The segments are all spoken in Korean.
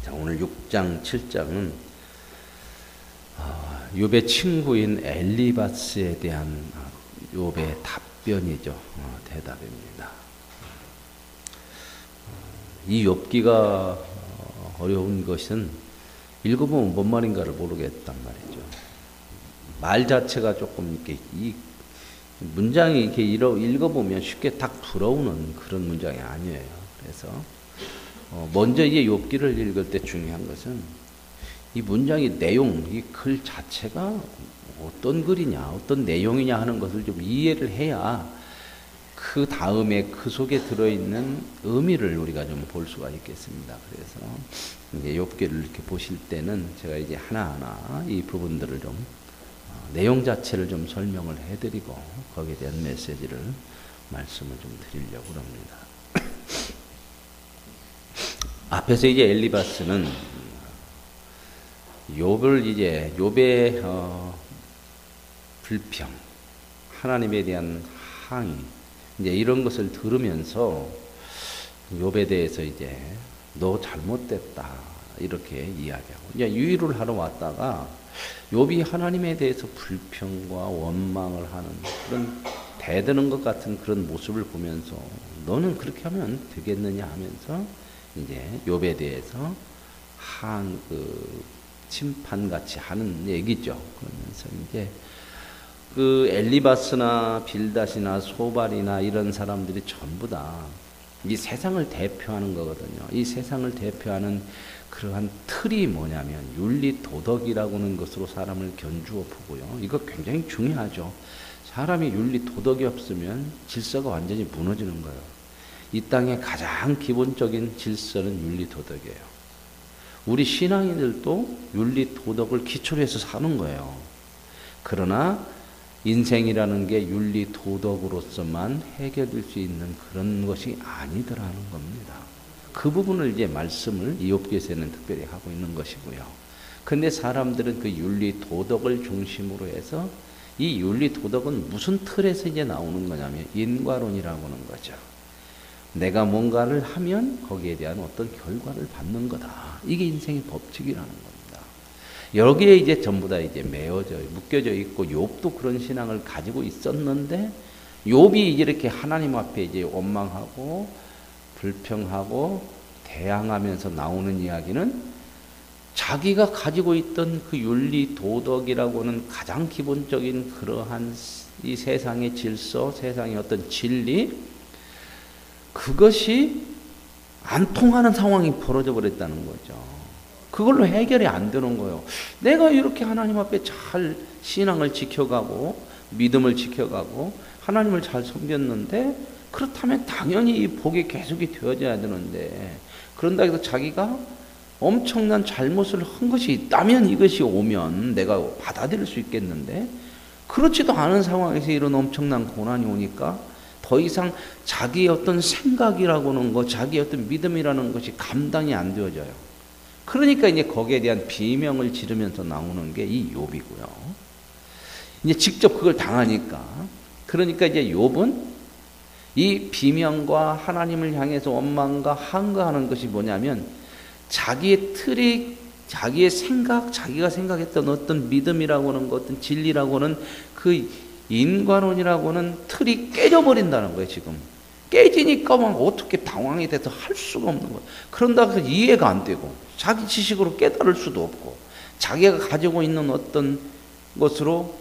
자, 오늘 6장, 7장은 욥의 친구인 엘리바스에 대한 욥의 답변이죠. 대답입니다. 이 욥기가 어려운 것은 읽어보면 뭔 말인가를 모르겠단 말이죠. 말 자체가 조금 이렇게 이 문장이 이렇게 읽어보면 쉽게 딱 들어오는 그런 문장이 아니에요. 그래서 먼저 이 욥기를 읽을 때 중요한 것은 이 문장의 내용, 이 글 자체가 어떤 글이냐, 어떤 내용이냐 하는 것을 좀 이해를 해야 그 다음에 그 속에 들어있는 의미를 우리가 좀 볼 수가 있겠습니다. 그래서 이제 욥기를 이렇게 보실 때는 제가 이제 하나하나 이 부분들을 좀 내용 자체를 좀 설명을 해드리고 거기에 대한 메시지를 말씀을 좀 드리려고 합니다. 앞에서 이제 엘리바스는 욥의 불평, 하나님에 대한 항의, 이제 이런 것을 들으면서 욥에 대해서 이제 너 잘못됐다 이렇게 이야기하고 이제 유의를 하러 왔다가 욥이 하나님에 대해서 불평과 원망을 하는 그런 대드는 것 같은 그런 모습을 보면서 너는 그렇게 하면 되겠느냐 하면서 이제 욥에 대해서 심판같이 하는 얘기죠. 그러면서 이제 그 엘리바스나 빌닷이나 소발이나 이런 사람들이 전부 다 이 세상을 대표하는 거거든요. 이 세상을 대표하는 그러한 틀이 뭐냐면 윤리 도덕이라고 하는 것으로 사람을 견주어 보고요. 이거 굉장히 중요하죠. 사람이 윤리 도덕이 없으면 질서가 완전히 무너지는 거예요. 이 땅의 가장 기본적인 질서는 윤리 도덕이에요. 우리 신앙인들도 윤리 도덕을 기초로 해서 사는 거예요. 그러나 인생이라는 게 윤리 도덕으로서만 해결될 수 있는 그런 것이 아니더라는 겁니다. 그 부분을 이제 말씀을 이 욥기에서는 특별히 하고 있는 것이고요. 근데 사람들은 그 윤리 도덕을 중심으로 해서 이 윤리 도덕은 무슨 틀에서 이제 나오는 거냐면 인과론이라고 하는 거죠. 내가 뭔가를 하면 거기에 대한 어떤 결과를 받는 거다. 이게 인생의 법칙이라는 겁니다. 여기에 이제 전부 다 이제 묶여져 있고 욥도 그런 신앙을 가지고 있었는데 욥이 이렇게 하나님 앞에 이제 원망하고 불평하고 대항하면서 나오는 이야기는 자기가 가지고 있던 그 윤리 도덕이라고는 가장 기본적인 그러한 이 세상의 질서, 세상의 어떤 진리, 그것이 안 통하는 상황이 벌어져 버렸다는 거죠. 그걸로 해결이 안 되는 거예요. 내가 이렇게 하나님 앞에 잘 신앙을 지켜가고 믿음을 지켜가고 하나님을 잘 섬겼는데 그렇다면 당연히 이 복이 계속이 되어져야 되는데 그런다 해서 자기가 엄청난 잘못을 한 것이 있다면 이것이 오면 내가 받아들일 수 있겠는데 그렇지도 않은 상황에서 이런 엄청난 고난이 오니까 더 이상 자기의 어떤 생각이라고 하는 것, 자기의 어떤 믿음이라는 것이 감당이 안 되어져요. 그러니까 이제 거기에 대한 비명을 지르면서 나오는 게 이 욥이고요. 이제 직접 그걸 당하니까. 그러니까 이제 욥은 이 비명과 하나님을 향해서 원망과 항거하는 것이 뭐냐면 자기의 틀이, 자기의 생각, 자기가 생각했던 어떤 믿음이라고 하는 것, 어떤 진리라고 하는 그 인과론이라고 하는 틀이 깨져버린다는 거예요, 지금. 깨지니까 막 어떻게 당황이 돼서 할 수가 없는 거예요. 그런다고 해서 이해가 안 되고, 자기 지식으로 깨달을 수도 없고, 자기가 가지고 있는 어떤 것으로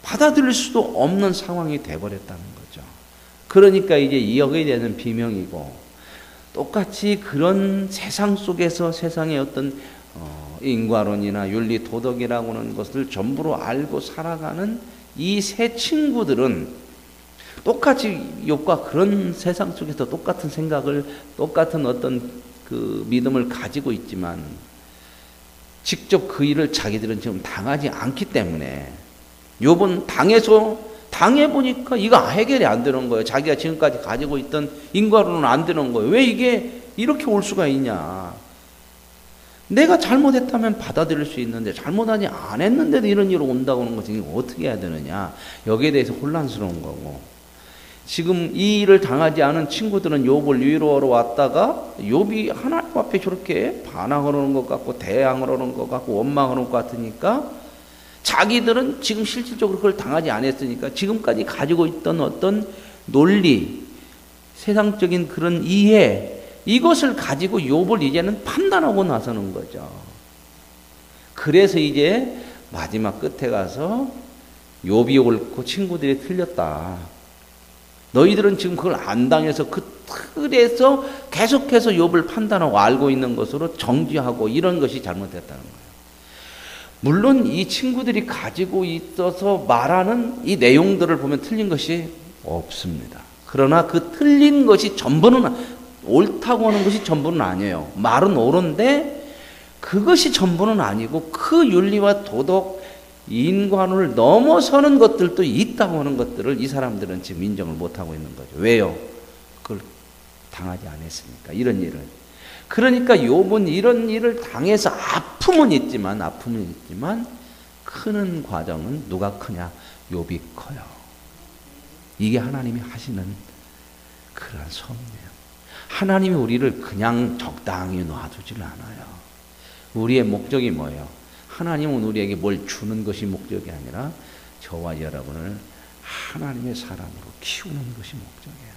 받아들일 수도 없는 상황이 돼버렸다는 거죠. 그러니까 이제 여기에 대한 비명이고, 똑같이 그런 세상 속에서 세상의 어떤 인과론이나 윤리 도덕이라고 하는 것을 전부로 알고 살아가는 이 세 친구들은 똑같이 욥과 그런 세상 속에서 똑같은 생각을, 똑같은 어떤 그 믿음을 가지고 있지만 직접 그 일을 자기들은 지금 당하지 않기 때문에 욥은 당해보니까 이거 해결이 안 되는 거예요. 자기가 지금까지 가지고 있던 인과론은 안 되는 거예요. 왜 이게 이렇게 올 수가 있냐. 내가 잘못했다면 받아들일 수 있는데 잘못하지 안 했는데도 이런 일이 온다고 하는 것이 어떻게 해야 되느냐. 여기에 대해서 혼란스러운 거고. 지금 이 일을 당하지 않은 친구들은 욥을 위로하러 왔다가 욥이 하나님 앞에 저렇게 반항하는 것 같고 대항하는 것 같고 원망하는 것 같으니까 자기들은 지금 실질적으로 그걸 당하지 않았으니까 지금까지 가지고 있던 어떤 논리, 세상적인 그런 이해, 이것을 가지고 욥을 이제는 판단하고 나서는 거죠. 그래서 이제 마지막 끝에 가서 욥이 옳고 친구들이 틀렸다. 너희들은 지금 그걸 안 당해서 그 틀에서 계속해서 욥을 판단하고 알고 있는 것으로 정죄하고 이런 것이 잘못됐다는 거예요. 물론 이 친구들이 가지고 있어서 말하는 이 내용들을 보면 틀린 것이 없습니다. 그러나 그 틀린 것이 전부는, 옳다고 하는 것이 전부는 아니에요. 말은 옳은데 그것이 전부는 아니고 그 윤리와 도덕, 인간을 넘어서는 것들도 있다고 하는 것들을 이 사람들은 지금 인정을 못하고 있는 거죠. 왜요? 그걸 당하지 않았으니까, 이런 일을. 그러니까 욥은 이런 일을 당해서 아픔은 있지만 크는 과정은 누가 크냐? 욥이 커요. 이게 하나님이 하시는 그런 섭리예요. 하나님이 우리를 그냥 적당히 놔두질 않아요. 우리의 목적이 뭐예요? 하나님은 우리에게 뭘 주는 것이 목적이 아니라 저와 여러분을 하나님의 사람으로 키우는 것이 목적이에요.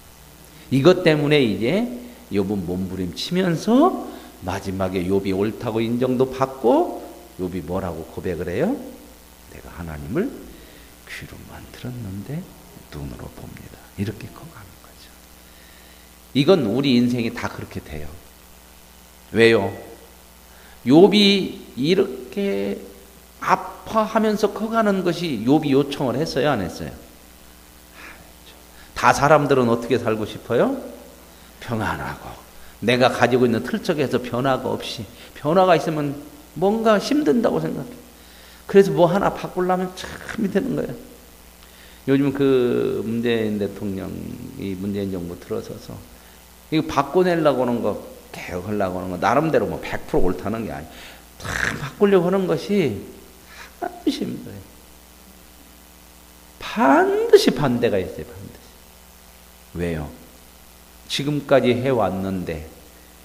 이것 때문에 이제 욥은 몸부림치면서 마지막에 욥이 옳다고 인정도 받고 욥이 뭐라고 고백을 해요? 내가 하나님을 귀로만 들었는데 눈으로 봅니다. 이렇게 커가는 거죠. 이건 우리 인생이 다 그렇게 돼요. 왜요? 욥이 이렇게 아파하면서 커가는 것이 욥이 요청을 했어요, 안 했어요? 다 사람들은 어떻게 살고 싶어요? 평안하고 내가 가지고 있는 틀 속에서 변화가 없이, 변화가 있으면 뭔가 힘든다고 생각해. 그래서 뭐 하나 바꾸려면 참 힘드는 거예요. 요즘 그 문재인 대통령이 문재인 정부 들어서서 이거 바꿔내려고 하는 거, 개혁하려고 하는 거 나름대로 뭐 100% 옳다는 게 아니에요. 다 바꾸려고 하는 것이 반드시 힘들어요. 반드시 반대가 있어요. 반드시. 왜요? 지금까지 해왔는데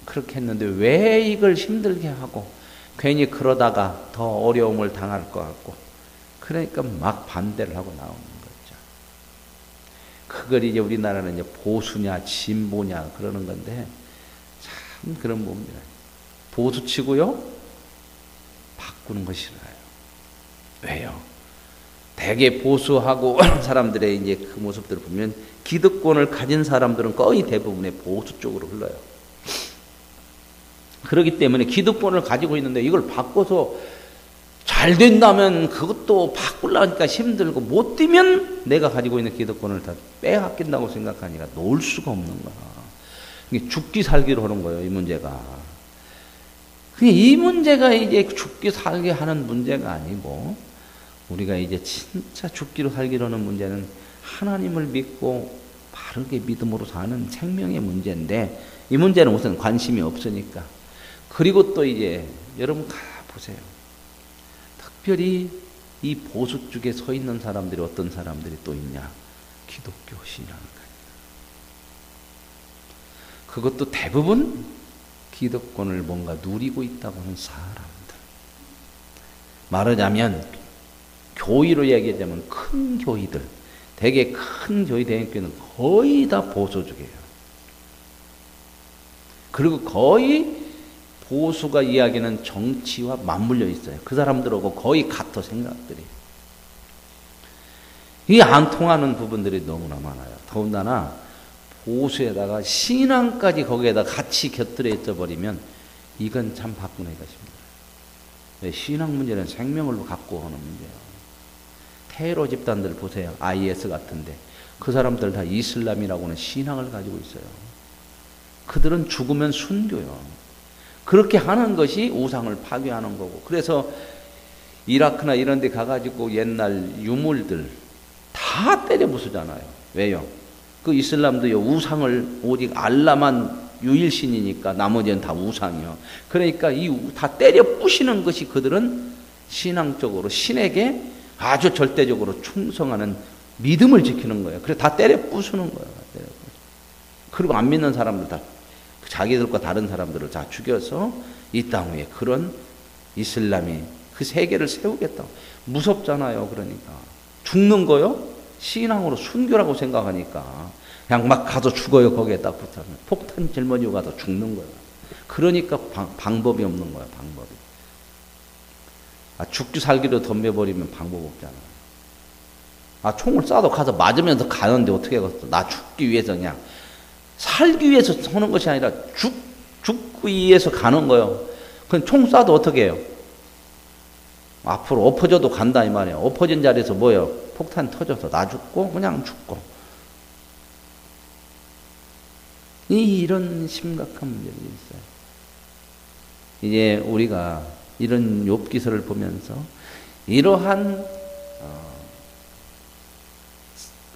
그렇게 했는데 왜 이걸 힘들게 하고 괜히 그러다가 더 어려움을 당할 것 같고, 그러니까 막 반대를 하고 나오는 거죠. 그걸 이제 우리나라는 이제 보수냐 진보냐 그러는 건데 참 그런 봅니다. 보수치고요 바꾸는 거 싫어요. 왜요? 대개 보수하고 사람들의 이제 그 모습들을 보면 기득권을 가진 사람들은 거의 대부분의 보수 쪽으로 흘러요. 그렇기 때문에 기득권을 가지고 있는데 이걸 바꿔서 잘 된다면 그것도 바꾸려니까 힘들고, 못 되면 내가 가지고 있는 기득권을 다 빼앗긴다고 생각하니까 놓을 수가 없는 거야. 이게 죽기 살기로 하는 거예요, 이 문제가. 이 문제가 이제 죽기 살기 하는 문제가 아니고, 우리가 이제 진짜 죽기로 살기로 하는 문제는 하나님을 믿고 바르게 믿음으로 사는 생명의 문제인데, 이 문제는 우선 관심이 없으니까. 그리고 또 이제 여러분 가보세요. 특별히 이 보수 쪽에 서 있는 사람들이 어떤 사람들이 또 있냐? 기독교 신앙가. 그것도 대부분 기득권을 뭔가 누리고 있다고 하는 사람들. 말하자면 교회로 얘기하자면 큰 교회들, 되게 큰 교회 대형교회는 거의 다 보수적이에요. 그리고 거의 보수가 이야기하는 정치와 맞물려 있어요. 그 사람들하고 거의 같아, 생각들이. 이게 안 통하는 부분들이 너무나 많아요. 더군다나 보수에다가 신앙까지 거기에다 같이 곁들여 있어 버리면 이건 참 바꾸기가 힘들어요. 신앙 문제는 생명을 갖고 오는 문제예요. 테러 집단들 보세요. IS 같은데 그 사람들 다 이슬람이라고는 신앙을 가지고 있어요. 그들은 죽으면 순교요. 그렇게 하는 것이 우상을 파괴하는 거고. 그래서 이라크나 이런 데 가가지고 옛날 유물들 다 때려 부수잖아요. 왜요? 그 이슬람도요, 우상을 오직 알라만 유일신이니까 나머지는 다 우상이요. 그러니까 이 다 때려 부시는 것이 그들은 신앙적으로 신에게 아주 절대적으로 충성하는 믿음을 지키는 거예요. 그래서 다 때려 부수는 거예요. 그리고 안 믿는 사람들 다 자기들과 다른 사람들을 다 죽여서 이 땅 위에 그런 이슬람이 그 세계를 세우겠다고. 무섭잖아요. 그러니까 죽는 거요? 신앙으로 순교라고 생각하니까 그냥 막 가서 죽어요. 거기에 딱 붙어서 폭탄 짊어지고 가서 죽는 거예요. 그러니까 방법이 없는 거예요. 방법이. 죽기 살기로 덤벼버리면 방법 없잖아요. 총을 쏴도 가서 맞으면서 가는데 어떻게 하겠어. 나 죽기 위해서 그냥 살기 위해서 서는 것이 아니라 죽기 위해서 가는 거예요. 그럼 총 쏴도 어떻게 해요? 앞으로 엎어져도 간다 이 말이에요. 엎어진 자리에서 뭐예요? 폭탄 터져서 나 죽고 그냥 죽고. 이런 심각한 문제가 있어요. 이제 우리가 이런 욥기서를 보면서 이러한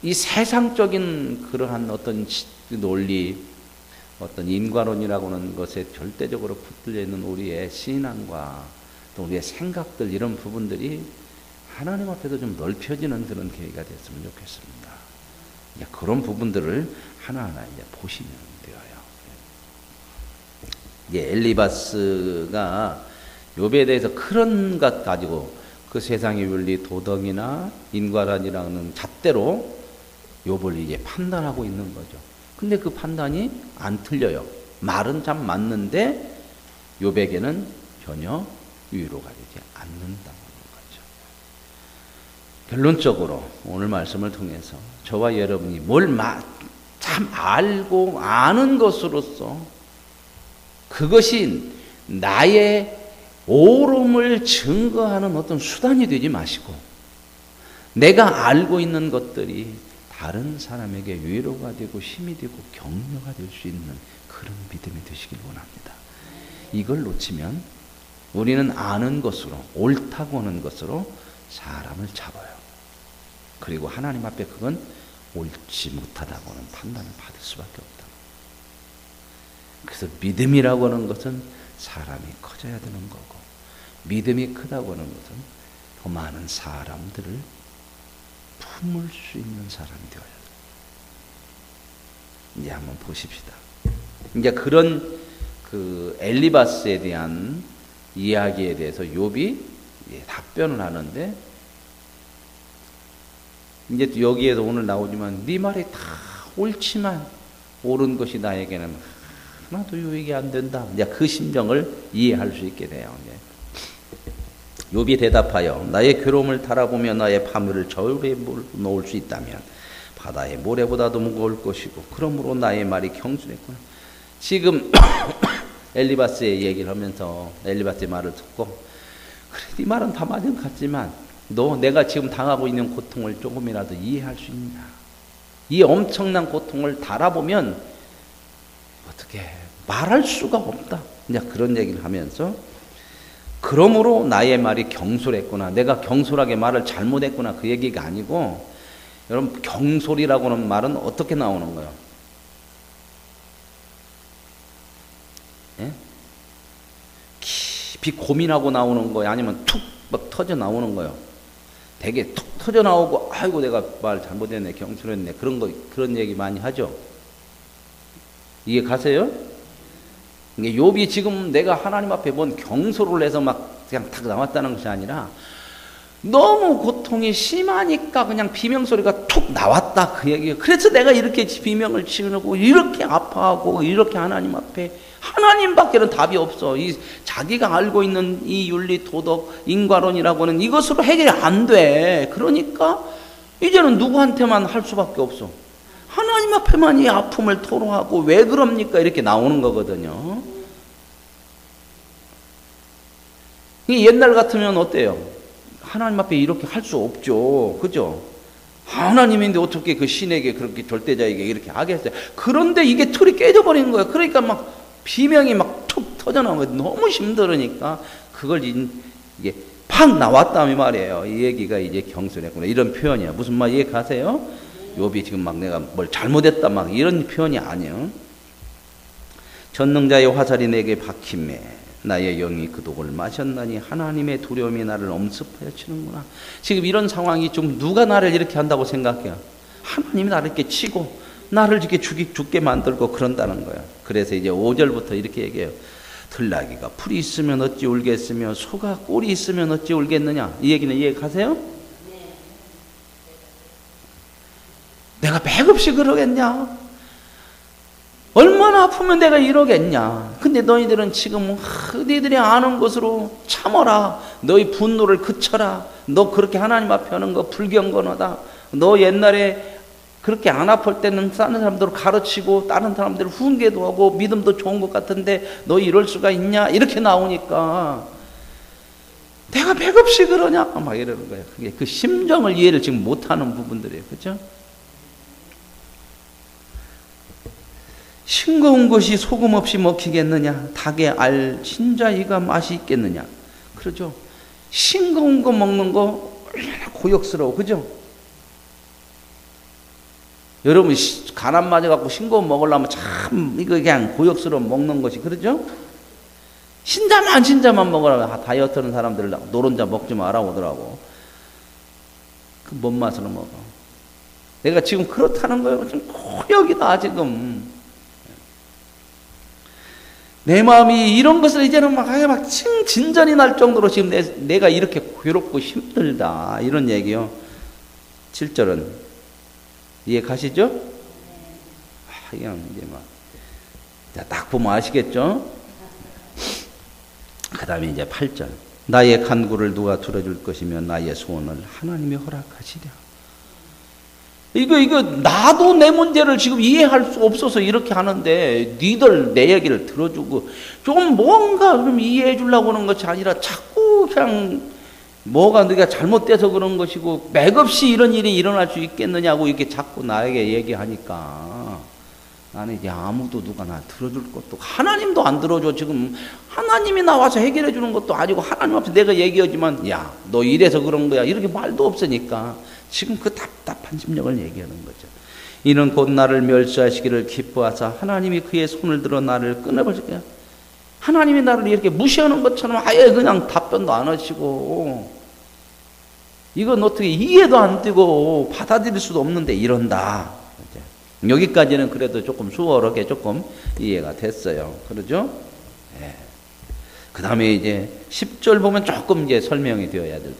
이 세상적인 그러한 어떤 논리, 어떤 인과론이라고 하는 것에 절대적으로 붙들려 있는 우리의 신앙과 또 우리의 생각들 이런 부분들이 하나님 앞에도 좀 넓혀지는 그런 계기가 됐으면 좋겠습니다. 그런 부분들을 하나하나 이제 보시면 되어요. 이제 엘리바스가 욥에 대해서 그런 것 가지고 그 세상의 윤리, 도덕이나 인과론이라는 잣대로 욥을 이제 판단하고 있는 거죠. 근데 그 판단이 안 틀려요. 말은 참 맞는데 욥에게는 전혀 위로가 되지 않는다는 거죠. 결론적으로 오늘 말씀을 통해서 저와 여러분이 뭘 참 알고 아는 것으로서 그것이 나의 옳음을 증거하는 어떤 수단이 되지 마시고 내가 알고 있는 것들이 다른 사람에게 위로가 되고 힘이 되고 격려가 될 수 있는 그런 믿음이 되시길 원합니다. 이걸 놓치면 우리는 아는 것으로 옳다고 하는 것으로 사람을 잡아요. 그리고 하나님 앞에 그건 옳지 못하다고는 판단을 받을 수밖에 없다. 그래서 믿음이라고 하는 것은 사람이 커져야 되는 거고 믿음이 크다고 하는 것은 더 많은 사람들을 품을 수 있는 사람이 되어야 돼요. 이제 한번 보십시다. 이제 그런 그 엘리바스에 대한 이야기에 대해서 욥이 답변을 하는데 이제 여기에서 오늘 나오지만 네 말이 다 옳지만 옳은 것이 나에게는 하나도 유익이 안 된다. 이제 그 심정을 이해할 수 있게 돼요. 욥이 대답하여 나의 괴로움을 달아보며 나의 파멸을 저울에 놓을 수 있다면 바다의 모래보다도 무거울 것이고 그러므로 나의 말이 경솔했구나. 지금 엘리바스의 얘기를 하면서 엘리바스의 말을 듣고 그래 네 말은 다 맞은 것 같지만 너 내가 지금 당하고 있는 고통을 조금이라도 이해할 수 있냐. 이 엄청난 고통을 달아보면 어떻게 말할 수가 없다. 이제 그런 얘기를 하면서 그러므로 나의 말이 경솔했구나. 내가 경솔하게 말을 잘못했구나. 그 얘기가 아니고 여러분 경솔이라고 하는 말은 어떻게 나오는 거예요? 예? 깊이 고민하고 나오는 거예요? 아니면 툭 막 터져 나오는 거예요? 되게 툭 터져 나오고 아이고 내가 말 잘못했네 경솔했네 그런 얘기 많이 하죠. 이해 가세요? 욥이 지금 내가 하나님 앞에 뭔 경솔을 해서 막 그냥 탁 나왔다는 것이 아니라 너무 고통이 심하니까 그냥 비명소리가 툭 나왔다 그 얘기예요. 그래서 내가 이렇게 비명을 치르고 이렇게 아파하고 이렇게 하나님 앞에 하나님밖에는 답이 없어. 이 자기가 알고 있는 이 윤리 도덕 인과론이라고 하는 이것으로 해결이 안 돼. 그러니까 이제는 누구한테만 할 수밖에 없어. 하나님 앞에만 이 아픔을 토로하고 왜 그럽니까? 이렇게 나오는 거거든요. 이 옛날 같으면 어때요? 하나님 앞에 이렇게 할 수 없죠. 그죠? 하나님인데 어떻게 그 신에게 그렇게 절대자에게 이렇게 하겠어요? 그런데 이게 틀이 깨져버리는 거예요. 그러니까 막 비명이 막 툭 터져나오는 거예요. 너무 힘들으니까 그걸 이게 팍 나왔다며 말이에요. 이 얘기가 이제 경솔했구나. 이런 표현이야. 무슨 말 이해 가세요? 욥이 지금 막 내가 뭘 잘못했다 막 이런 표현이 아니에요. 전능자의 화살이 내게 박힘에 나의 영이 그 독을 마셨나니 하나님의 두려움이 나를 엄습하여 치는구나. 지금 이런 상황이 좀 누가 나를 이렇게 한다고 생각해요? 하나님이 나를 이렇게 치고 나를 이렇게 죽게 만들고 그런다는 거야. 그래서 이제 5절부터 이렇게 얘기해요. 들나귀가 풀이 있으면 어찌 울겠으며 소가 꼴이 있으면 어찌 울겠느냐. 이 얘기는 이해가세요? 내가 맥없이 그러겠냐? 얼마나 아프면 내가 이러겠냐? 근데 너희들은 지금 너희들이 아는 것으로 참어라. 너희 분노를 그쳐라. 너 그렇게 하나님 앞에 하는 거 불경건하다. 너 옛날에 그렇게 안 아플 때는 다른 사람들을 가르치고 다른 사람들을 훈계도 하고 믿음도 좋은 것 같은데 너 이럴 수가 있냐? 이렇게 나오니까 내가 맥없이 그러냐? 막 이러는 거예요. 그게 그 심정을 이해를 지금 못하는 부분들이에요. 그렇죠? 싱거운 것이 소금 없이 먹히겠느냐? 닭의 알 진자이가 맛이 있겠느냐? 그러죠? 싱거운 거 먹는 거 얼마나 고역스러워. 그죠? 여러분 가난 맞아갖고 싱거운 먹으려면 참 이거 그냥 고역스러워 먹는 것이 그러죠? 신자만 먹으라고 다이어트 하는 사람들 노른자 먹지 마라 오더라고. 그 뭔 맛으로 먹어? 내가 지금 그렇다는 거예요. 지금 고역이다 지금. 내 마음이 이런 것을 이제는 막 진전이 날 정도로 지금 내가 이렇게 괴롭고 힘들다 이런 얘기요. 7절은 이해 가시죠? 그냥 이제 막 딱 보면 아시겠죠? 그 다음에 이제 8절 나의 간구를 누가 들어줄 것이며 나의 소원을 하나님이 허락하시랴. 이거 나도 내 문제를 지금 이해할 수 없어서 이렇게 하는데 니들 내 얘기를 들어주고 좀 뭔가 좀 이해해 주려고 하는 것이 아니라 자꾸 그냥 뭐가 네가 잘못돼서 그런 것이고 맥없이 이런 일이 일어날 수 있겠느냐고 이렇게 자꾸 나에게 얘기하니까 나는 이제 아무도 누가 나 들어줄 것도 하나님도 안 들어줘. 지금 하나님이 나와서 해결해 주는 것도 아니고 하나님 앞에 내가 얘기하지만 야 너 이래서 그런 거야 이렇게 말도 없으니까 지금 그 답답한 심령을 얘기하는 거죠. 이는 곧 나를 멸시하시기를 기뻐하사 하나님이 그의 손을 들어 나를 끊어버리게. 하나님이 나를 이렇게 무시하는 것처럼 아예 그냥 답변도 안 하시고 이건 어떻게 이해도 안 되고 받아들일 수도 없는데 이런다. 여기까지는 그래도 조금 수월하게 조금 이해가 됐어요. 그러죠? 네. 그 다음에 이제 10절 보면 조금 이제 설명이 되어야 될 품.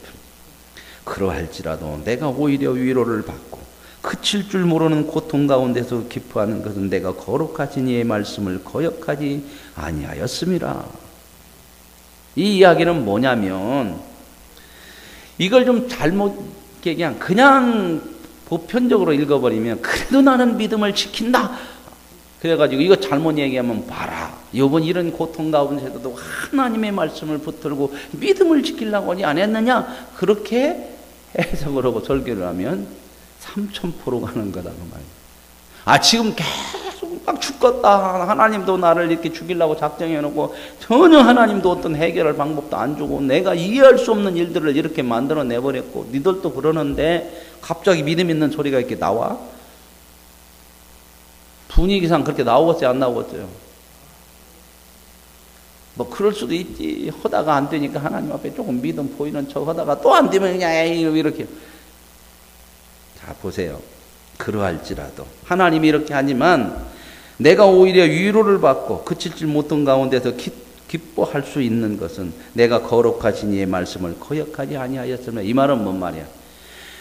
그러할지라도 내가 오히려 위로를 받고 그칠 줄 모르는 고통 가운데서 기뻐하는 것은 내가 거룩하신 이의 말씀을 거역하지 아니하였음이라. 이 이야기는 뭐냐면 이걸 좀 잘못 그냥 보편적으로 읽어버리면 그래도 나는 믿음을 지킨다. 그래가지고 이거 잘못 얘기하면 봐라. 이번 이런 고통 가운데서도 하나님의 말씀을 붙들고 믿음을 지키려고 하지 안 했느냐? 그렇게 해석을 하고 설교를 하면 3000% 가는 거다 그 말이야. 지금 계속 막 죽겠다. 하나님도 나를 이렇게 죽이려고 작정해놓고 전혀 하나님도 어떤 해결할 방법도 안 주고 내가 이해할 수 없는 일들을 이렇게 만들어 내버렸고 니들도 그러는데 갑자기 믿음 있는 소리가 이렇게 나와? 분위기상 그렇게 나오겠어요? 안 나오겠어요? 뭐 그럴 수도 있지. 하다가 안 되니까 하나님 앞에 조금 믿음 보이는 척 하다가 또 안 되면 그냥 에이 이렇게. 자 보세요. 그러할지라도 하나님이 이렇게 하지만 내가 오히려 위로를 받고 그칠 줄 못한 가운데서 기뻐할 수 있는 것은 내가 거룩하신 이의 말씀을 거역하지 아니하였으면. 이 말은 뭔 말이야?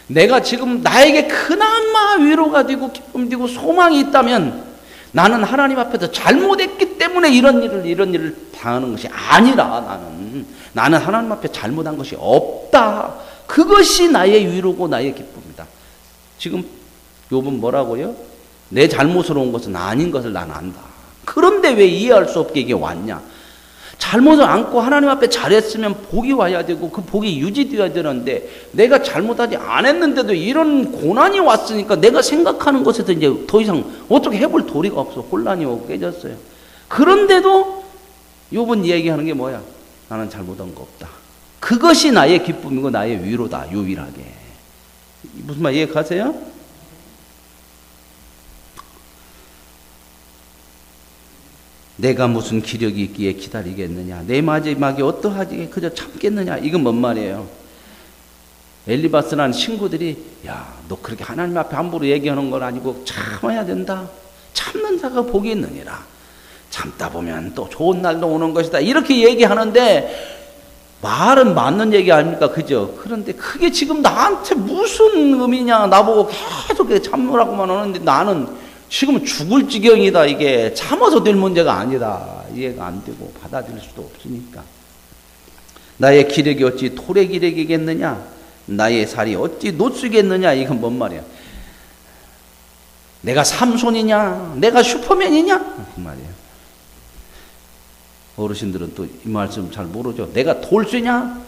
내가 지금 나에게 그나마 위로가 되고 기쁨 되고 소망이 있다면 나는 하나님 앞에서 잘못했기 때문에 이런 일을 당하는 것이 아니라 나는 하나님 앞에 잘못한 것이 없다. 그것이 나의 위로고 나의 기쁨이다. 지금 욥은 뭐라고요? 내 잘못으로 온 것은 아닌 것을 난 안다. 그런데 왜 이해할 수 없게 이게 왔냐? 잘못을 안고 하나님 앞에 잘했으면 복이 와야 되고 그 복이 유지되어야 되는데 내가 잘못하지 않았는데도 이런 고난이 왔으니까 내가 생각하는 것에서 이제 더 이상 어떻게 해볼 도리가 없어. 혼란이 오고 깨졌어요. 그런데도 욥은 얘기하는 게 뭐야? 나는 잘못한 거 없다. 그것이 나의 기쁨이고 나의 위로다. 유일하게. 무슨 말 이해 가세요? 내가 무슨 기력이 있기에 기다리겠느냐? 내 마지막이 어떠하지? 그저 참겠느냐? 이건 뭔 말이에요? 엘리바스라는 친구들이 야, 너 그렇게 하나님 앞에 함부로 얘기하는 건 아니고 참아야 된다. 참는 자가 복이 있느니라. 참다 보면 또 좋은 날도 오는 것이다. 이렇게 얘기하는데 말은 맞는 얘기 아닙니까? 그죠? 그런데 그게 지금 나한테 무슨 의미냐? 나보고 계속 참으라고만 하는데 나는 지금 죽을 지경이다. 이게 참아서 될 문제가 아니다. 이해가 안 되고 받아들일 수도 없으니까. 나의 기력이 어찌 돌의 기력이겠느냐? 나의 살이 어찌 노쓰겠느냐? 이건 뭔 말이야? 내가 삼손이냐? 내가 슈퍼맨이냐? 그 말이에요. 어르신들은 또 이 말씀 잘 모르죠. 내가 돌쇠냐?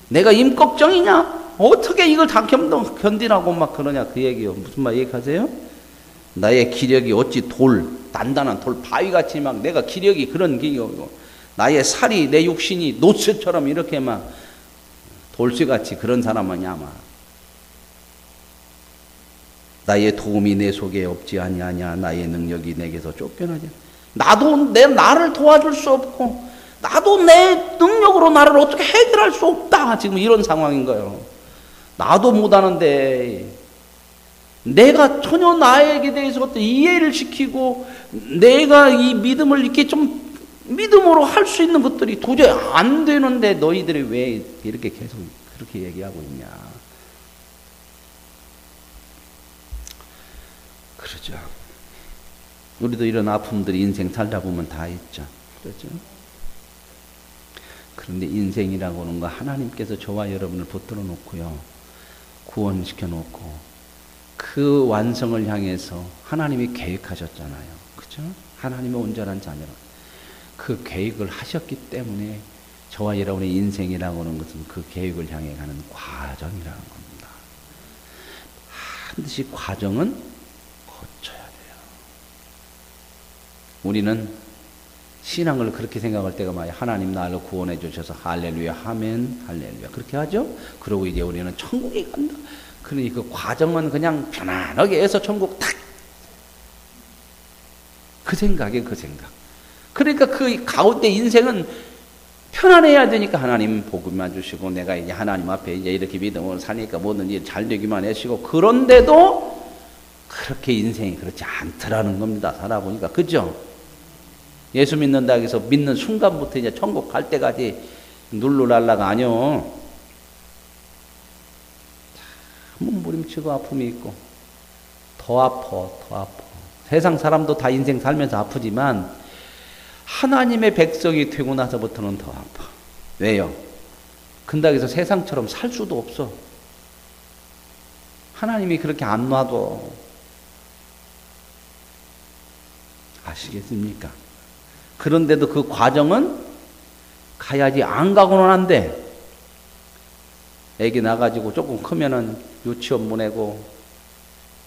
내가 임꺽정이냐? 어떻게 이걸 다 견디라고 막 그러냐? 그 얘기요. 무슨 말 얘기하세요? 나의 기력이 어찌 단단한 돌 바위같이 막 내가 기력이 그런 기력이고 나의 살이 내 육신이 노쇠처럼 이렇게 막 돌쇠같이 그런 사람이냐 막. 나의 도움이 내 속에 없지 아니하냐? 나의 능력이 내게서 쫓겨나냐? 나도 나를 도와줄 수 없고 나도 내 능력으로 나를 어떻게 해결할 수 없다. 지금 이런 상황인 거예요. 나도 못하는데 내가 전혀 나에게 대해서 어떤 이해를 시키고 내가 이 믿음을 이렇게 좀 믿음으로 할 수 있는 것들이 도저히 안 되는데 너희들이 왜 이렇게 계속 그렇게 얘기하고 있냐. 그러죠. 우리도 이런 아픔들이 인생 살다 보면 다 있죠. 그렇죠? 그런데 인생이라고 하는 거 하나님께서 저와 여러분을 붙들어 놓고요. 구원시켜 놓고 그 완성을 향해서 하나님이 계획하셨잖아요. 그렇죠? 하나님의 온전한 자녀로. 그 계획을 하셨기 때문에 저와 여러분의 인생이라고 하는 것은 그 계획을 향해 가는 과정이라는 겁니다. 반드시 과정은 거쳐야 돼요. 우리는 신앙을 그렇게 생각할 때가 많아요. 하나님 나를 구원해 주셔서 할렐루야 하멘 할렐루야 그렇게 하죠. 그러고 이제 우리는 천국에 간다. 그러니 그 과정은 그냥 편안하게 해서 천국 탁. 그 생각에 그 생각. 그러니까 그 가운데 인생은 편안해야 되니까 하나님 복음만 주시고 내가 이제 하나님 앞에 이제 이렇게 믿음으로 사니까 뭐든 일 잘 되기만 하시고 그런데도 그렇게 인생이 그렇지 않더라는 겁니다. 살아보니까. 그죠? 예수 믿는다 해서 믿는 순간부터 이제 천국 갈 때까지 룰루랄라가 아니요. 참 무림치고 아픔이 있고 더 아파. 세상 사람도 다 인생 살면서 아프지만 하나님의 백성이 되고 나서부터는 더 아파. 왜요? 근다고 해서 세상처럼 살 수도 없어. 하나님이 그렇게 안 놔둬. 아시겠습니까? 그런데도 그 과정은 가야지 안 가고는 안 돼. 애기 나가지고 조금 크면은 유치원 보내고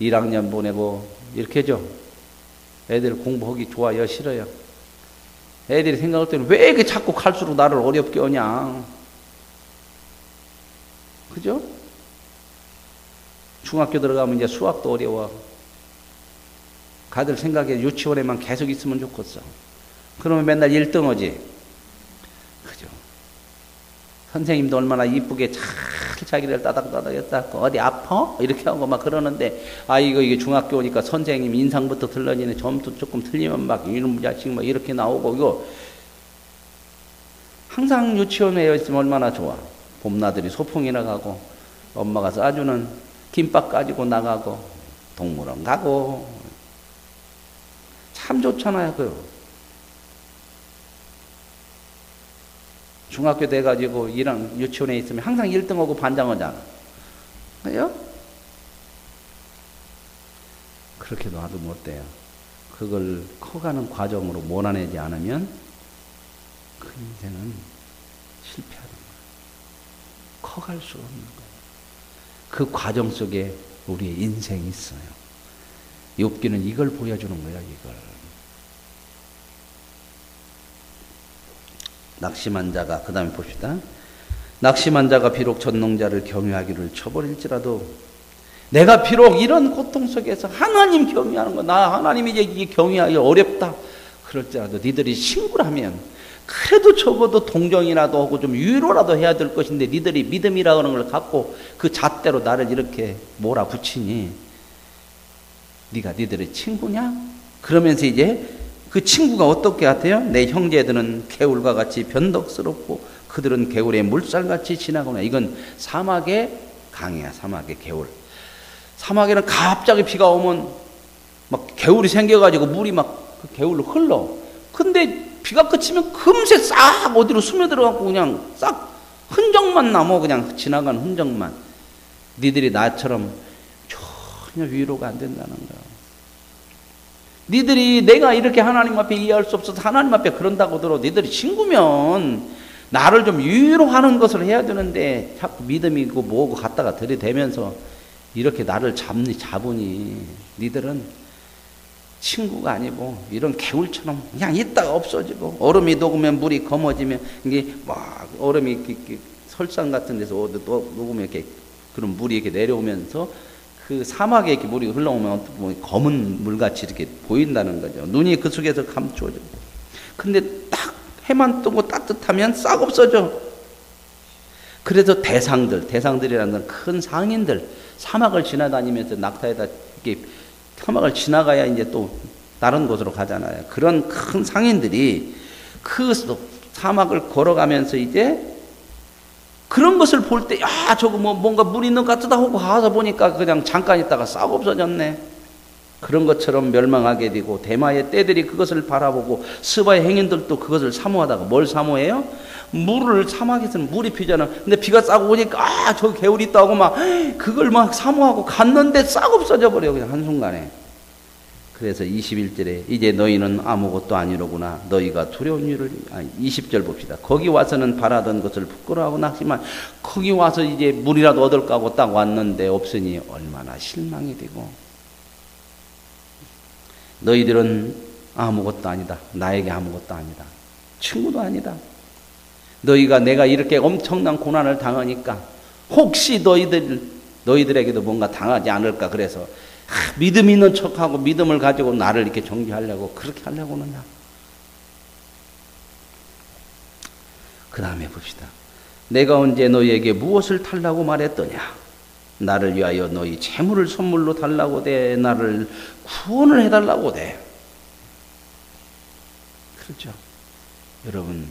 1학년 보내고 이렇게 해줘. 애들 공부하기 좋아요? 싫어요? 애들이 생각할 때는 왜 이렇게 자꾸 갈수록 나를 어렵게 하냐. 그죠? 중학교 들어가면 이제 수학도 어려워. 가들 생각에 유치원에만 계속 있으면 좋겠어. 그러면 맨날 1등하지. 그죠? 선생님도 얼마나 이쁘게 잘 자기를 따닥따닥 했다. 어디 아파? 이렇게 하고 막 그러는데, 아, 이게 중학교 오니까 선생님 인상부터 틀려지네. 점도 조금 틀리면 막 이놈 자식 막 이렇게 나오고, 이거. 항상 유치원에 있으면 얼마나 좋아. 봄나들이 소풍이나 가고, 엄마가 싸주는 김밥 가지고 나가고, 동물원 가고. 참 좋잖아요, 그요. 중학교 돼가지고 유치원에 있으면 항상 1등하고 반장하잖아. 그죠? 그렇게 놔두면 어때요? 그걸 커가는 과정으로 몰아내지 않으면 그 인생은 실패하는 거예요. 커갈 수 없는 거예요. 그 과정 속에 우리의 인생이 있어요. 욥기는 이걸 보여주는 거예요. 이걸. 낙심한 자가, 그 다음에 봅시다. 낙심한 자가 비록 전능자를 경외하기를 쳐버릴지라도 내가 비록 이런 고통 속에서 하나님 경외하는 거, 나 하나님이 이제 이게 경외하기 어렵다. 그럴지라도 니들이 친구라면 그래도 적어도 동정이라도 하고 좀 위로라도 해야 될 것인데 니들이 믿음이라는 걸 갖고 그 잣대로 나를 이렇게 몰아붙이니 네가 니들의 친구냐? 그러면서 이제 그 친구가 어떻게 같아요? 내 형제들은 개울과 같이 변덕스럽고 그들은 개울에 물살같이 지나거나. 이건 사막의 강이야. 사막의 개울. 사막에는 갑자기 비가 오면 막 개울이 생겨가지고 물이 막 그 개울로 흘러. 근데 비가 그치면 금세 싹 어디로 스며들어갖고 그냥 싹 흔적만 남아. 그냥 지나간 흔적만. 니들이 나처럼 전혀 위로가 안 된다는 거야. 니들이 내가 이렇게 하나님 앞에 이해할 수 없어서 하나님 앞에 그런다고 들어. 니들이 친구면 나를 좀 위로하는 것을 해야 되는데 자꾸 믿음이고 뭐고 갖다가 들이대면서 이렇게 나를 잡으니 니들은 친구가 아니고 이런 개울처럼 그냥 있다가 없어지고, 얼음이 녹으면 물이 검어지면 이게 막 얼음이 이렇게 설산 같은 데서 녹으면 이렇게 그런 물이 이렇게 내려오면서 그 사막에 이렇게 물이 흘러오면 뭐 검은 물같이 이렇게 보인다는 거죠. 눈이 그 속에서 감추어져. 근데 딱 해만 뜨고 따뜻하면 싹 없어져. 그래서 대상들이라는 건 큰 상인들, 사막을 지나다니면서 낙타에다 이렇게 사막을 지나가야 이제 또 다른 곳으로 가잖아요. 그런 큰 상인들이 그 사막을 걸어가면서 이제 그런 것을 볼 때, 야, 저거 뭐 뭔가 물 있는 것 같다 하고 가서 보니까 그냥 잠깐 있다가 싹 없어졌네. 그런 것처럼 멸망하게 되고, 대마의 떼들이 그것을 바라보고 스바의 행인들도 그것을 사모하다가, 뭘 사모해요? 물을, 사막에서는 물이 피잖아. 근데 비가 싹 오니까 아, 저 개울이 있다고 막 그걸 막 사모하고 갔는데 싹 없어져 버려, 그냥 한순간에. 그래서 21절에 이제 너희는 아무것도 아니로구나. 너희가 두려운 일을, 20절 봅시다. 거기 와서는 바라던 것을 부끄러워하고 낙심한, 거기 와서 이제 물이라도 얻을까 하고 딱 왔는데 없으니 얼마나 실망이 되고. 너희들은 아무것도 아니다. 나에게 아무것도 아니다. 친구도 아니다. 너희가 내가 이렇게 엄청난 고난을 당하니까 혹시 너희들에게도 뭔가 당하지 않을까 그래서 믿음 있는 척하고 믿음을 가지고 나를 이렇게 정죄하려고 그렇게 하려고 하느냐. 그 다음에 봅시다. 내가 언제 너희에게 무엇을 달라고 말했더냐. 나를 위하여 너희 재물을 선물로 달라고 돼. 나를 구원을 해달라고 돼. 그렇죠. 여러분,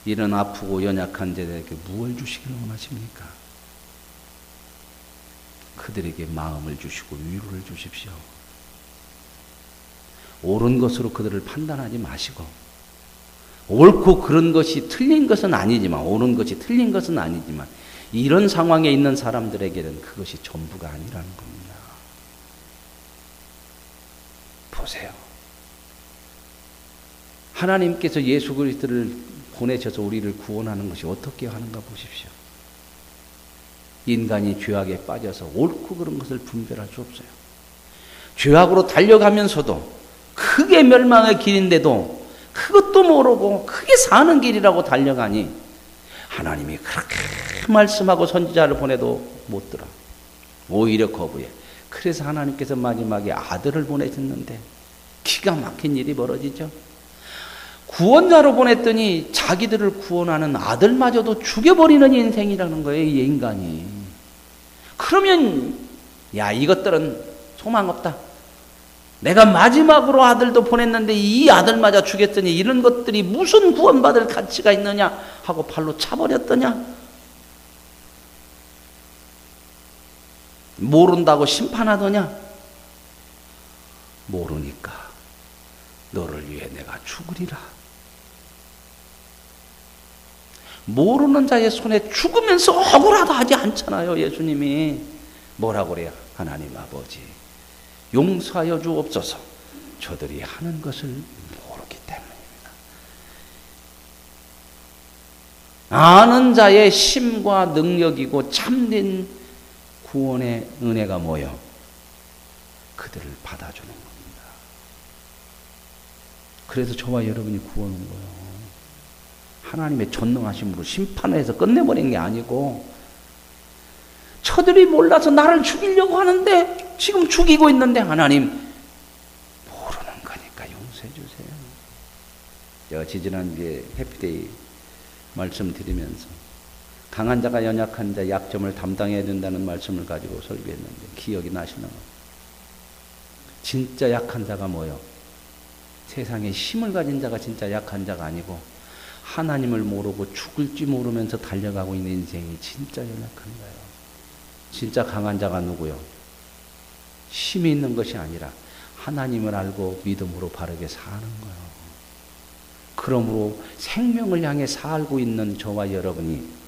이런 아프고 연약한 자들에게 무엇을 주시기를 원하십니까? 그들에게 마음을 주시고 위로를 주십시오. 옳은 것으로 그들을 판단하지 마시고, 옳고 그런 것이 틀린 것은 아니지만, 옳은 것이 틀린 것은 아니지만, 이런 상황에 있는 사람들에게는 그것이 전부가 아니라는 겁니다. 보세요. 하나님께서 예수 그리스도를 보내셔서 우리를 구원하는 것이 어떻게 하는가 보십시오. 인간이 죄악에 빠져서 옳고 그런 것을 분별할 수 없어요. 죄악으로 달려가면서도 크게 멸망의 길인데도 그것도 모르고 크게 사는 길이라고 달려가니 하나님이 그렇게 말씀하고 선지자를 보내도 못 들어. 오히려 거부해. 그래서 하나님께서 마지막에 아들을 보내셨는데 기가 막힌 일이 벌어지죠. 구원자로 보냈더니 자기들을 구원하는 아들마저도 죽여버리는 인생이라는 거예요, 이 인간이. 그러면 야, 이것들은 소망 없다. 내가 마지막으로 아들도 보냈는데 이 아들마저 죽였더니 이런 것들이 무슨 구원받을 가치가 있느냐 하고 발로 차버렸더냐. 모른다고 심판하더냐. 모르니까 너를 위해 내가 죽으리라. 모르는 자의 손에 죽으면서 억울하다 하지 않잖아요. 예수님이 뭐라고 그래요? 하나님 아버지 용서하여 주옵소서. 저들이 하는 것을 모르기 때문입니다. 아는 자의 심과 능력이고 참된 구원의 은혜가 뭐요? 그들을 받아주는 겁니다. 그래서 저와 여러분이 구원 온 거예요. 하나님의 전능하심으로 심판해서 끝내버린 게 아니고, 저들이 몰라서 나를 죽이려고 하는데 지금 죽이고 있는데 하나님 모르는 거니까 용서해 주세요. 제가 지지난주에 해피데이 말씀드리면서 강한 자가 연약한 자 약점을 담당해야 된다는 말씀을 가지고 설교했는데 기억이 나시나요? 진짜 약한 자가 뭐요? 세상에 힘을 가진 자가 진짜 약한 자가 아니고 하나님을 모르고 죽을지 모르면서 달려가고 있는 인생이 진짜 연약한 거예요. 진짜 강한 자가 누구요? 힘이 있는 것이 아니라 하나님을 알고 믿음으로 바르게 사는 거예요. 그러므로 생명을 향해 살고 있는 저와 여러분이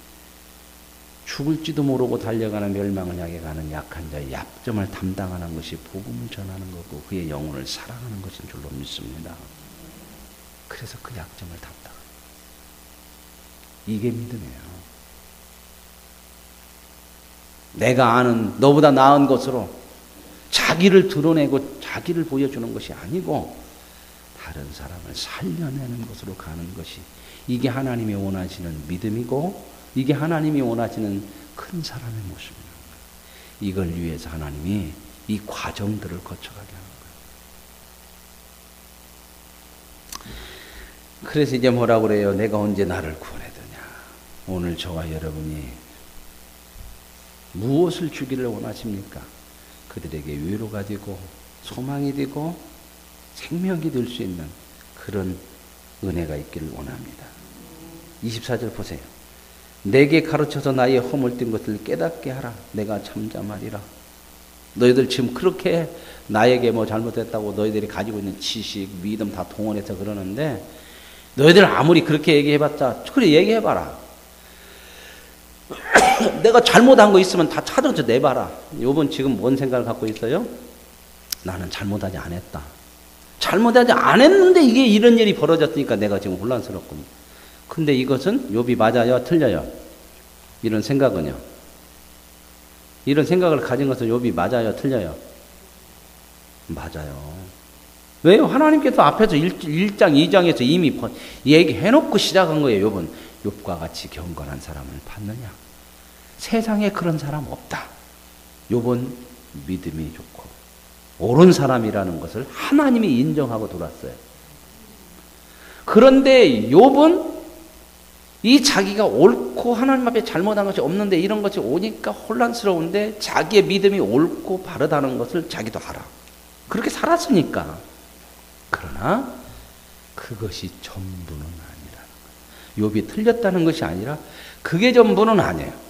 죽을지도 모르고 달려가는 멸망을 향해 가는 약한 자의 약점을 담당하는 것이 복음을 전하는 거고 그의 영혼을 사랑하는 것인 줄로 믿습니다. 그래서 그 약점을 담당하는 이게 믿음이에요. 내가 아는 너보다 나은 것으로 자기를 드러내고 자기를 보여주는 것이 아니고 다른 사람을 살려내는 것으로 가는 것이 이게 하나님이 원하시는 믿음이고 이게 하나님이 원하시는 큰 사람의 모습이라는 거예요. 이걸 위해서 하나님이 이 과정들을 거쳐가게 하는 거예요. 그래서 이제 뭐라고 그래요? 내가 언제 나를 구원해드냐. 오늘 저와 여러분이 무엇을 주기를 원하십니까? 그들에게 위로가 되고 소망이 되고 생명이 될 수 있는 그런 은혜가 있기를 원합니다. 24절 보세요. 내게 가르쳐서 나의 허물된 것을 깨닫게 하라. 내가 잠잠하리라. 너희들 지금 그렇게 나에게 뭐 잘못했다고 너희들이 가지고 있는 지식, 믿음 다 동원해서 그러는데 너희들 아무리 그렇게 얘기해봤자 그래 얘기해봐라. 내가 잘못한 거 있으면 다 찾아서 내봐라. 요번 지금 뭔 생각을 갖고 있어요? 나는 잘못하지 않았다. 잘못하지 않았는데 이게 이런 일이 벌어졌으니까 내가 지금 혼란스럽군요. 근데 이것은 욥이 맞아요? 틀려요? 이런 생각은요? 이런 생각을 가진 것은 욥이 맞아요? 틀려요? 맞아요. 왜요? 하나님께서 앞에서 1장, 2장에서 이미 얘기해놓고 시작한 거예요. 욥은 욥과 같이 경건한 사람을 봤느냐? 세상에 그런 사람 없다. 욥은 믿음이 좋고 옳은 사람이라는 것을 하나님이 인정하고 돌았어요. 그런데 욥은 이 자기가 옳고 하나님 앞에 잘못한 것이 없는데 이런 것이 오니까 혼란스러운데 자기의 믿음이 옳고 바르다는 것을 자기도 알아. 그렇게 살았으니까. 그러나 그것이 전부는 아니라는 거예요. 욥이 틀렸다는 것이 아니라 그게 전부는 아니에요.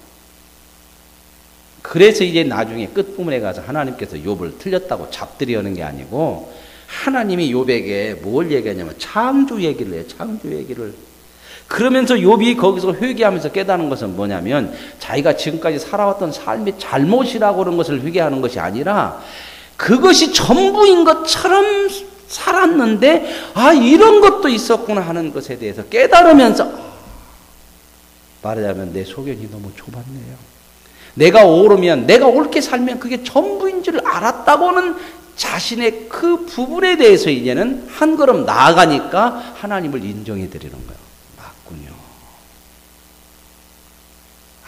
그래서 이제 나중에 끝부분에 가서 하나님께서 욥을 틀렸다고 잡들이하는 게 아니고 하나님이 욥에게 뭘 얘기하냐면 창조 얘기를 해요. 창조 얘기를. 그러면서 욥이 거기서 회개하면서 깨닫는 것은 뭐냐면 자기가 지금까지 살아왔던 삶이 잘못이라고 그런 것을 회개하는 것이 아니라 그것이 전부인 것처럼 살았는데 아 이런 것도 있었구나 하는 것에 대해서 깨달으면서 말하자면 내 소견이 너무 좁았네요. 내가 옳으면 내가 옳게 살면 그게 전부인 줄 알았다고는 자신의 그 부분에 대해서 이제는 한 걸음 나아가니까 하나님을 인정해 드리는 거예요. 맞군요.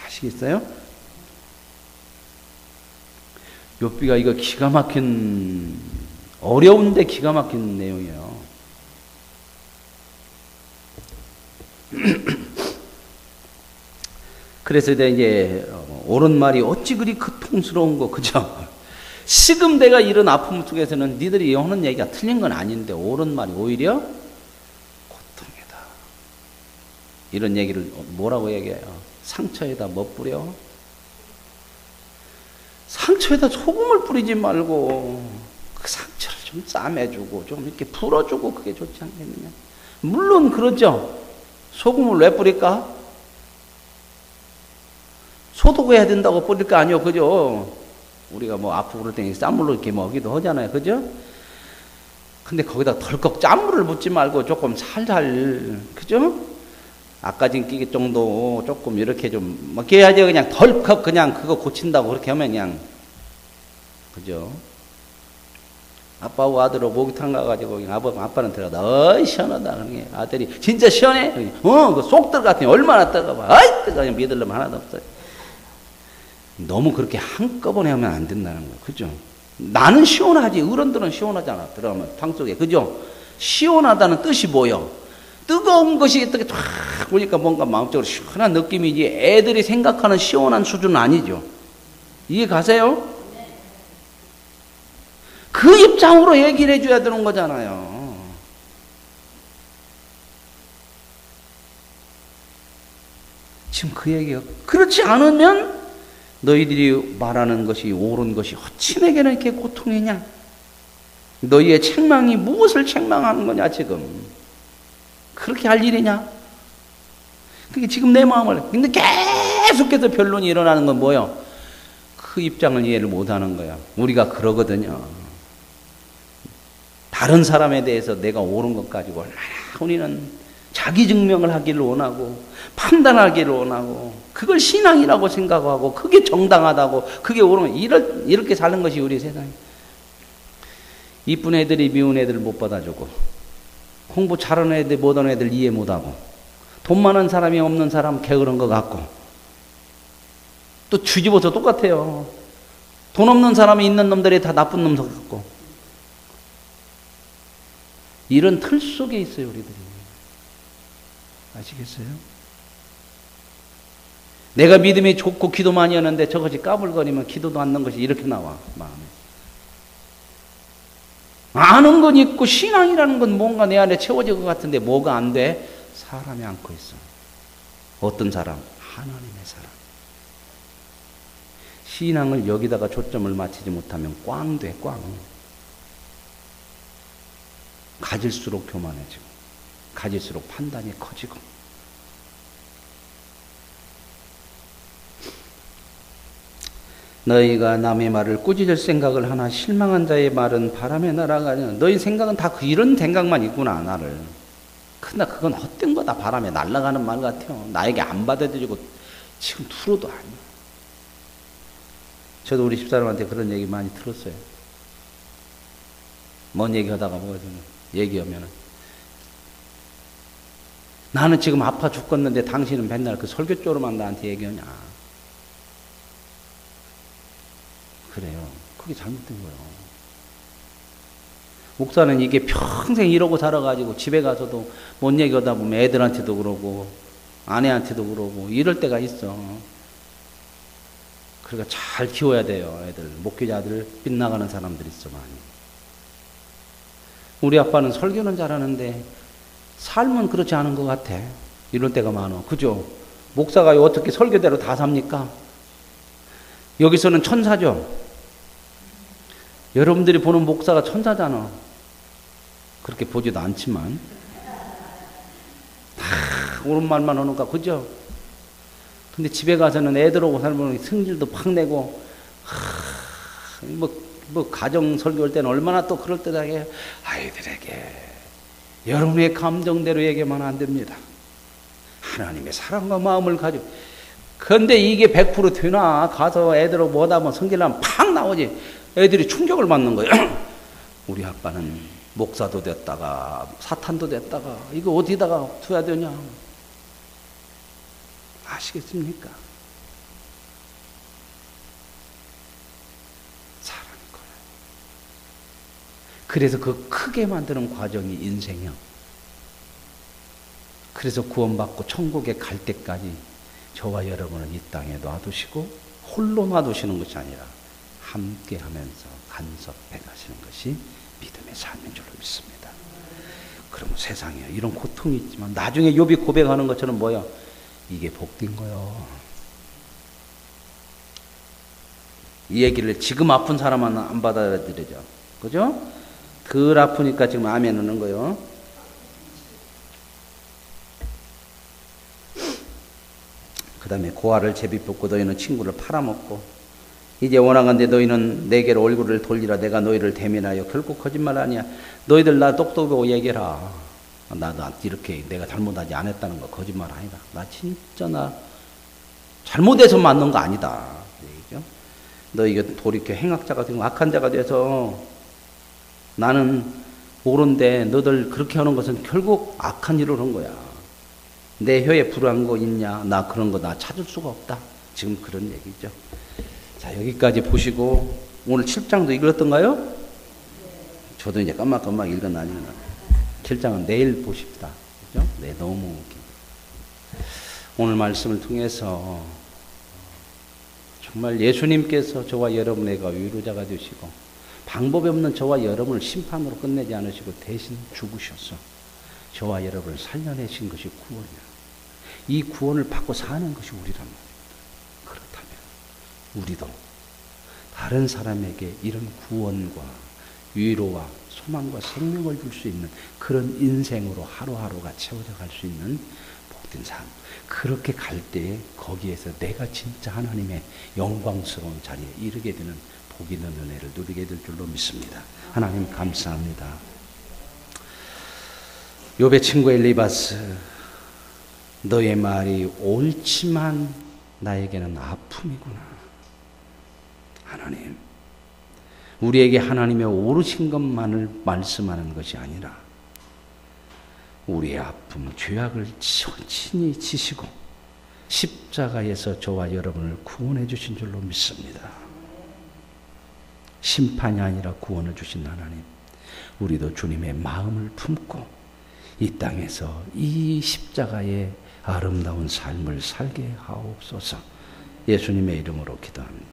아시겠어요? 욥비가 이거 기가 막힌 어려운데 기가 막힌 내용이에요. 그래서 이제 옳은 말이 어찌 그리 고통스러운 거 그죠? 지금 내가 이런 아픔 속에서는 니들이 하는 얘기가 틀린 건 아닌데 옳은 말이 오히려 고통이다. 이런 얘기를 뭐라고 얘기해요? 상처에다 뭐 뿌려? 상처에다 소금을 뿌리지 말고 그 상처를 좀 싸매주고 좀 이렇게 풀어주고 그게 좋지 않겠느냐? 물론 그렇죠. 소금을 왜 뿌릴까? 소독해야 된다고 뿌릴 거 아니요, 그죠? 우리가 뭐 아프고 그럴 때 짠물로 이렇게 먹기도 하잖아요, 그죠? 근데 거기다 덜컥 짠물을 붓지 말고 조금 살살, 그죠? 아까진 끼기 정도 조금 이렇게 좀 먹여야지 그냥 덜컥 그냥 그거 고친다고 그렇게 하면 그냥, 그죠? 아빠하고 아들하고 목욕탕 가가지고 아빠는 들어가다 어이 시원하다 그런 게 아들이 진짜 시원해? 그 속 들어갔더니 얼마나 뜨거워. 어이 뜨거워. 믿을 놈 하나도 없어요. 너무 그렇게 한꺼번에 하면 안 된다는 거예요. 그죠? 나는 시원하지. 어른들은 시원하잖아. 들어가면 탕 속에. 그죠? 시원하다는 뜻이 뭐예요? 뜨거운 것이 어떻게 쫙 보니까 뭔가 마음적으로 시원한 느낌이지 애들이 생각하는 시원한 수준은 아니죠. 이해 가세요? 그 입장으로 얘기를 해줘야 되는 거잖아요. 지금 그 얘기가 그렇지 않으면 너희들이 말하는 것이 옳은 것이 어찌 내게는 이렇게 고통이냐? 너희의 책망이 무엇을 책망하는 거냐 지금? 그렇게 할 일이냐? 그게 지금 내 마음을 근데 계속해서 변론이 일어나는 건 뭐예요? 그 입장을 이해를 못하는 거야. 우리가 그러거든요. 다른 사람에 대해서 내가 옳은 것 가지고 얼마나 우리는 자기 증명을 하기를 원하고 판단하기를 원하고 그걸 신앙이라고 생각하고 그게 정당하다고 그게 옳은 이렇게 사는 것이 우리 세상이에요. 이쁜 애들이 미운 애들을 못 받아주고 공부 잘하는 애들 못하는 애들 이해 못하고 돈 많은 사람이 없는 사람 게으른 것 같고 또 뒤집어서 똑같아요. 돈 없는 사람이 있는 놈들이 다 나쁜 놈 같고 이런 틀 속에 있어요 우리들이. 아시겠어요? 내가 믿음이 좋고 기도 많이 하는데 저것이 까불거리면 기도도 않는 것이 이렇게 나와 마음에. 아는 건 있고 신앙이라는 건 뭔가 내 안에 채워질 것 같은데 뭐가 안 돼? 사람이 안고 있어. 어떤 사람? 하나님의 사람. 신앙을 여기다가 초점을 맞추지 못하면 꽝 돼, 꽝. 가질수록 교만해지고 가질수록 판단이 커지고 너희가 남의 말을 꾸짖을 생각을 하나 실망한 자의 말은 바람에 날아가냐. 너희 생각은 다 이런 생각만 있구나 나를. 근데 그건 헛된 거다. 바람에 날아가는 말 같아요. 나에게 안 받아들이고 지금 들어도 아니야. 저도 우리 집사람한테 그런 얘기 많이 들었어요. 뭔 얘기하다가 뭐가 얘기하면은 나는 지금 아파 죽겠는데 당신은 맨날 그 설교 쪽으로만 나한테 얘기하냐. 그래요. 그게 잘못된 거예요. 목사는 이게 평생 이러고 살아가지고 집에 가서도 뭔 얘기하다 보면 애들한테도 그러고 아내한테도 그러고 이럴 때가 있어. 그러니까 잘 키워야 돼요. 애들. 목회자들 빗나가는 사람들 있어 많이. 우리 아빠는 설교는 잘하는데 삶은 그렇지 않은 것 같아. 이럴 때가 많아. 그죠? 목사가 어떻게 설교대로 다 삽니까? 여기서는 천사죠. 여러분들이 보는 목사가 천사잖아. 그렇게 보지도 않지만 다 옳은 말만 하는가 그죠? 근데 집에 가서는 애들하고 살면 승질도 팍 내고 뭐 가정 설교할 때는 얼마나 또 그럴 때다게 아이들에게 여러분의 감정대로 얘기하면 안 됩니다. 하나님의 사랑과 마음을 가지고. 그런데 이게 100% 되나? 가서 애들하고 뭐다 뭐 성질나면 팍 나오지. 애들이 충격을 받는 거예요. 우리 아빠는 목사도 됐다가 사탄도 됐다가 이거 어디다가 둬야 되냐? 아시겠습니까? 사랑인 거예요. 그래서 그 크게 만드는 과정이 인생이요. 그래서 구원받고 천국에 갈 때까지 저와 여러분은 이 땅에 놔두시고 홀로 놔두시는 것이 아니라 함께 하면서 간섭해 가시는 것이 믿음의 삶인 줄로 믿습니다. 그러면 세상에 이런 고통이 있지만 나중에 욥이 고백하는 것처럼 뭐야? 이게 복된 거요. 이 얘기를 지금 아픈 사람은 안 받아들이죠. 그죠? 덜 아프니까 지금 아멘 하는 거요. 그 다음에 고아를 제비 뽑고 너희는 친구를 팔아먹고 이제 원하건대 너희는 내게로 얼굴을 돌리라. 내가 너희를 대면하여 결국 거짓말 아니야. 너희들 나 똑똑하고 얘기해라. 나도 이렇게 내가 잘못하지 않았다는 거 거짓말 아니다. 나 진짜 나 잘못해서 맞는 거 아니다. 얘기죠. 너희가 돌이켜 행악자가 되고 악한 자가 돼서 나는 옳은데 너들 그렇게 하는 것은 결국 악한 일을 한 거야. 내 혀에 불한 거 있냐? 나 그런 거 나 찾을 수가 없다. 지금 그런 얘기죠. 자, 여기까지 보시고 오늘 7장도 읽었던가요? 저도 이제 깜빡깜빡 읽어나니까 7장은 내일 보십시다. 그죠? 네, 너무 웃깁니다. 오늘 말씀을 통해서 정말 예수님께서 저와 여러분에게 위로자가 되시고 방법이 없는 저와 여러분을 심판으로 끝내지 않으시고 대신 죽으셔서 저와 여러분을 살려내신 것이 구원이에요. 이 구원을 받고 사는 것이 우리란 말입니다. 그렇다면 우리도 다른 사람에게 이런 구원과 위로와 소망과 생명을 줄 수 있는 그런 인생으로 하루하루가 채워져 갈 수 있는 복된 삶. 그렇게 갈 때에 거기에서 내가 진짜 하나님의 영광스러운 자리에 이르게 되는 복 있는 은혜를 누리게 될 줄로 믿습니다. 하나님 감사합니다. 욥의 친구 엘리바스, 너의 말이 옳지만 나에게는 아픔이구나. 하나님, 우리에게 하나님의 옳으신 것만을 말씀하는 것이 아니라 우리의 아픔, 죄악을 친히 지시고 십자가에서 저와 여러분을 구원해 주신 줄로 믿습니다. 심판이 아니라 구원을 주신 하나님, 우리도 주님의 마음을 품고 이 땅에서 이 십자가의 아름다운 삶을 살게 하옵소서. 예수님의 이름으로 기도합니다.